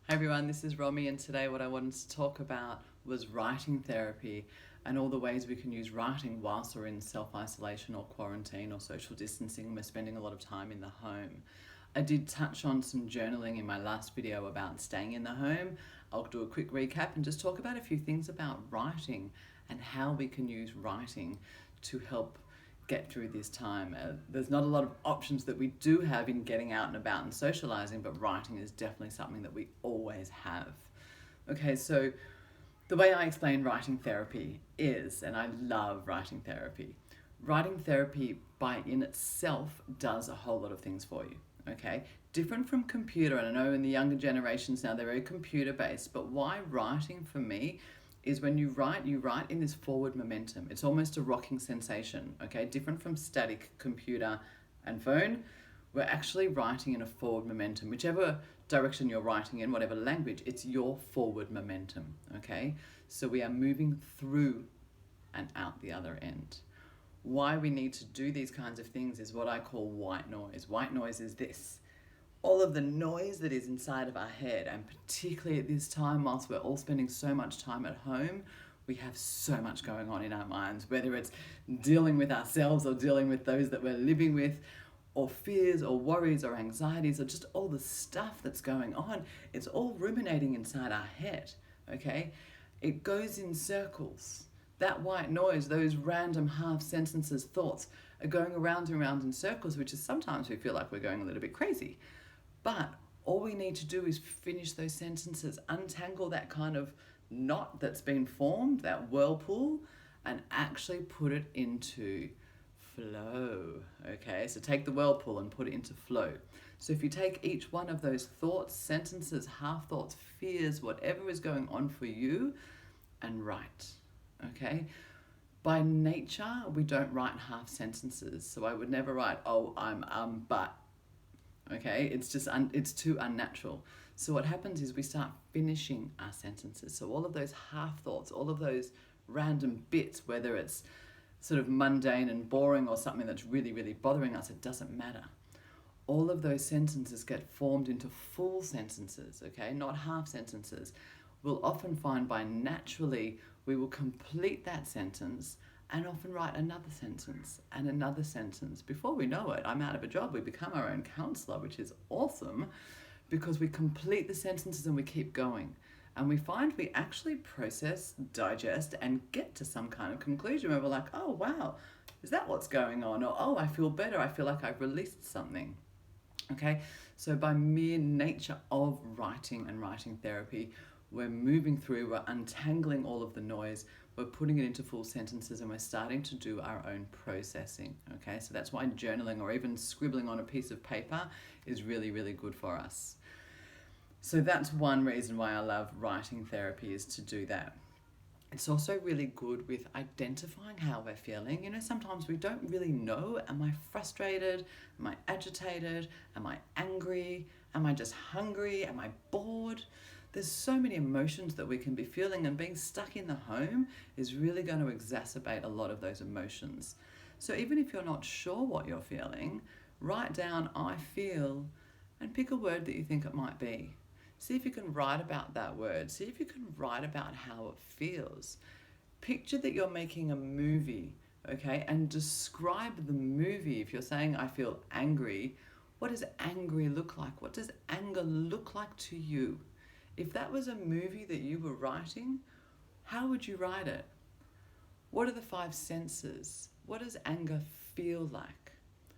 Hi everyone, this is Romi, and today what I wanted to talk about was writing therapy and all the ways we can use writing whilst we're in self-isolation or quarantine or social distancing and we're spending a lot of time in the home. I did touch on some journaling in my last video about staying in the home. I'll do a quick recap and just talk about a few things about writing and how we can use writing to help get through this time. There's not a lot of options that we do have in getting out and about and socializing, but writing is definitely something that we always have. Okay, so the way I explain writing therapy is, and I love writing therapy by in itself does a whole lot of things for you. Okay, different from computer, and I know in the younger generations now they're very computer based, but why writing for me is when you write in this forward momentum. It's almost a rocking sensation, okay? Different from static computer and phone. We're actually writing in a forward momentum. Whichever direction you're writing in, whatever language, it's your forward momentum, okay? So we are moving through and out the other end. Why we need to do these kinds of things is what I call white noise. White noise is this: all of the noise that is inside of our head, and particularly at this time, whilst we're all spending so much time at home, we have so much going on in our minds, whether it's dealing with ourselves or dealing with those that we're living with, or fears or worries or anxieties, or just all the stuff that's going on. It's all ruminating inside our head, okay? It goes in circles. That white noise, those random half sentences, thoughts, are going around and around in circles, which is sometimes we feel like we're going a little bit crazy. But all we need to do is finish those sentences, untangle that kind of knot that's been formed, that whirlpool, and actually put it into flow. Okay, so take the whirlpool and put it into flow. So if you take each one of those thoughts, sentences, half thoughts, fears, whatever is going on for you, and write. Okay, by nature we don't write half sentences, so I would never write, oh, but. Okay, it's just it's too unnatural. So what happens is we start finishing our sentences. So all of those half thoughts, all of those random bits, whether it's sort of mundane and boring or something that's really, really bothering us, it doesn't matter. All of those sentences get formed into full sentences, okay, not half sentences. We'll often find by naturally we will complete that sentence and often write another sentence and another sentence. Before we know it, I'm out of a job. We become our own counselor, which is awesome because we complete the sentences and we keep going. And we find we actually process, digest, and get to some kind of conclusion where we're like, oh, wow, is that what's going on? Or, oh, I feel better. I feel like I've released something. Okay, so by mere nature of writing and writing therapy, we're moving through, we're untangling all of the noise, we're putting it into full sentences, and we're starting to do our own processing. Okay, so that's why journaling or even scribbling on a piece of paper is really, really good for us. So that's one reason why I love writing therapy, is to do that. It's also really good with identifying how we're feeling. You know, sometimes we don't really know, am I frustrated? Am I agitated? Am I angry? Am I just hungry? Am I bored? There's so many emotions that we can be feeling, and being stuck in the home is really going to exacerbate a lot of those emotions. So even if you're not sure what you're feeling, write down, I feel, and pick a word that you think it might be. See if you can write about that word. See if you can write about how it feels. Picture that you're making a movie, okay, and describe the movie. If you're saying, I feel angry, what does angry look like? What does anger look like to you? If that was a movie that you were writing, how would you write it? What are the five senses? What does anger feel like?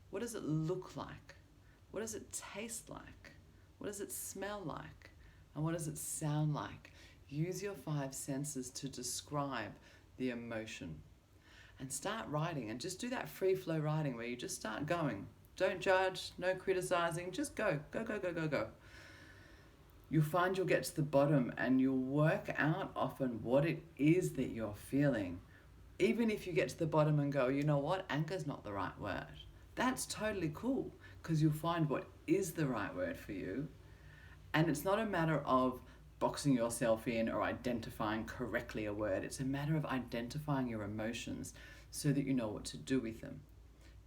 What does it look like? What does it taste like? What does it smell like? And what does it sound like? Use your five senses to describe the emotion. And start writing, and just do that free flow writing where you just start going. Don't judge, no criticizing, just go, go, go, go, go, go. You'll find you'll get to the bottom and you'll work out often what it is that you're feeling. Even if you get to the bottom and go, you know what, anger's not the right word. That's totally cool, because you'll find what is the right word for you. And it's not a matter of boxing yourself in or identifying correctly a word. It's a matter of identifying your emotions so that you know what to do with them.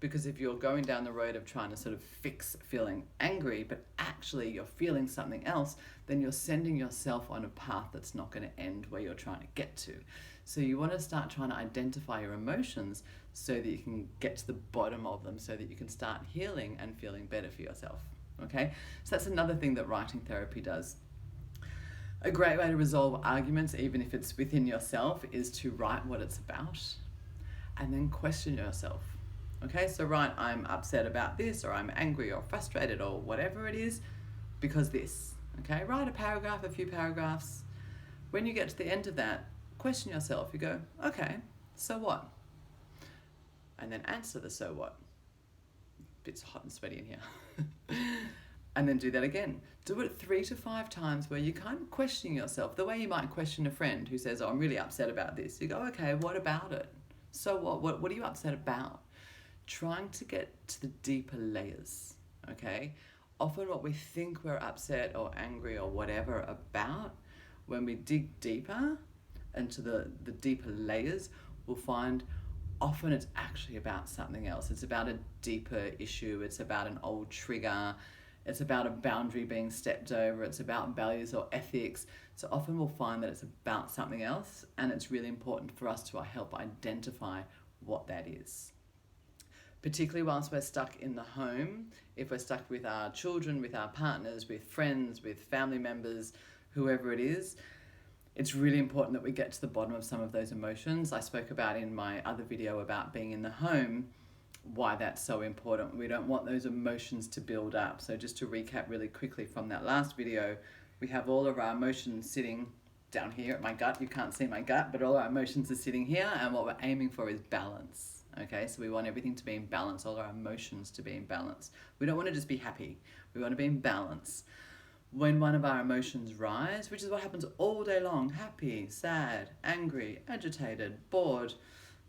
Because if you're going down the road of trying to sort of fix feeling angry, but actually you're feeling something else, then you're sending yourself on a path that's not going to end where you're trying to get to. So you want to start trying to identify your emotions so that you can get to the bottom of them, so that you can start healing and feeling better for yourself. Okay? So that's another thing that writing therapy does. A great way to resolve arguments, even if it's within yourself, is to write what it's about and then question yourself. Okay, so write, I'm upset about this, or I'm angry or frustrated or whatever it is because this. Okay, write a paragraph, a few paragraphs. When you get to the end of that, question yourself. You go, okay, so what? And then answer the so what. Bits hot and sweaty in here. And then do that again. Do it 3 to 5 times where you're kind of questioning yourself, the way you might question a friend who says, oh, I'm really upset about this. You go, okay, what about it? So what? What are you upset about? Trying to get to the deeper layers, okay? Often what we think we're upset or angry or whatever about, when we dig deeper into the deeper layers, we'll find often it's actually about something else. It's about a deeper issue. It's about an old trigger. It's about a boundary being stepped over. It's about values or ethics. So often we'll find that it's about something else, and it's really important for us to help identify what that is. Particularly whilst we're stuck in the home, if we're stuck with our children, with our partners, with friends, with family members, whoever it is, it's really important that we get to the bottom of some of those emotions. I spoke about in my other video about being in the home, why that's so important. We don't want those emotions to build up. So just to recap really quickly from that last video, we have all of our emotions sitting down here at my gut. You can't see my gut, but all our emotions are sitting here, and what we're aiming for is balance. Okay, so we want everything to be in balance, all our emotions to be in balance. We don't want to just be happy. We want to be in balance. When one of our emotions rise, which is what happens all day long, happy, sad, angry, agitated, bored,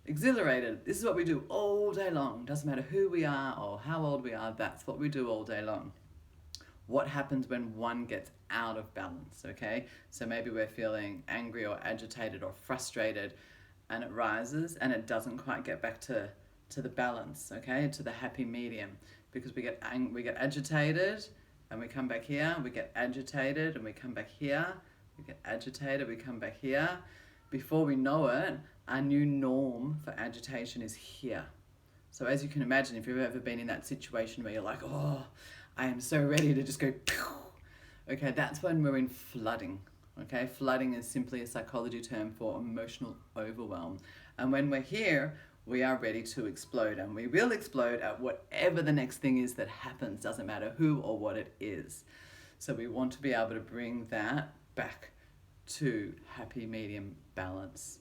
exhilarated, this is what we do all day long. Doesn't matter who we are or how old we are, that's what we do all day long. What happens when one gets out of balance, okay? So maybe we're feeling angry or agitated or frustrated, and it rises and it doesn't quite get back to the balance, okay, to the happy medium, because we get agitated and we come back here, we get agitated and we come back here, we get agitated, we come back here. Before we know it, our new norm for agitation is here. So as you can imagine, if you've ever been in that situation where you're like, oh, I am so ready to just go, pew. Okay, that's when we're in flooding. Okay, flooding is simply a psychology term for emotional overwhelm. And when we're here, we are ready to explode, and we will explode at whatever the next thing is that happens, doesn't matter who or what it is. So we want to be able to bring that back to happy medium balance.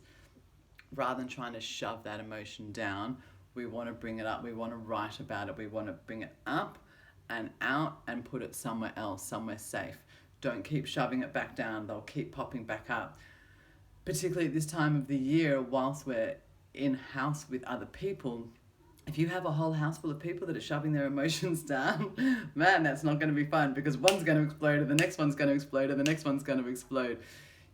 Rather than trying to shove that emotion down, we want to bring it up, we want to write about it, we want to bring it up and out and put it somewhere else, somewhere safe. Don't keep shoving it back down, they'll keep popping back up. Particularly at this time of the year, whilst we're in-house with other people, if you have a whole house full of people that are shoving their emotions down, man, that's not going to be fun, because one's going to explode and the next one's going to explode and the next one's going to explode.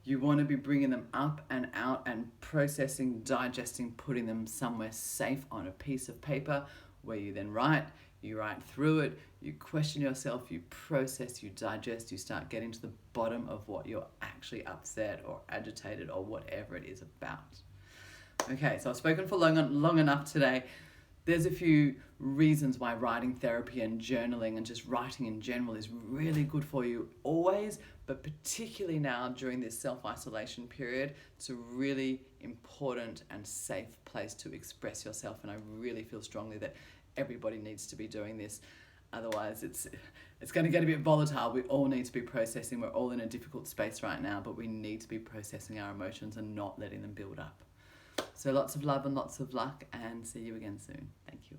You want to be bringing them up and out and processing, digesting, putting them somewhere safe on a piece of paper where you then write. You write through it, you question yourself, you process, you digest, you start getting to the bottom of what you're actually upset or agitated or whatever it is about. Okay, so I've spoken for long enough today. There's a few reasons why writing therapy and journaling and just writing in general is really good for you always, but particularly now during this self-isolation period. It's a really important and safe place to express yourself, and I really feel strongly that everybody needs to be doing this. Otherwise, it's going to get a bit volatile. We all need to be processing. We're all in a difficult space right now, but we need to be processing our emotions and not letting them build up. So lots of love and lots of luck, and see you again soon. Thank you.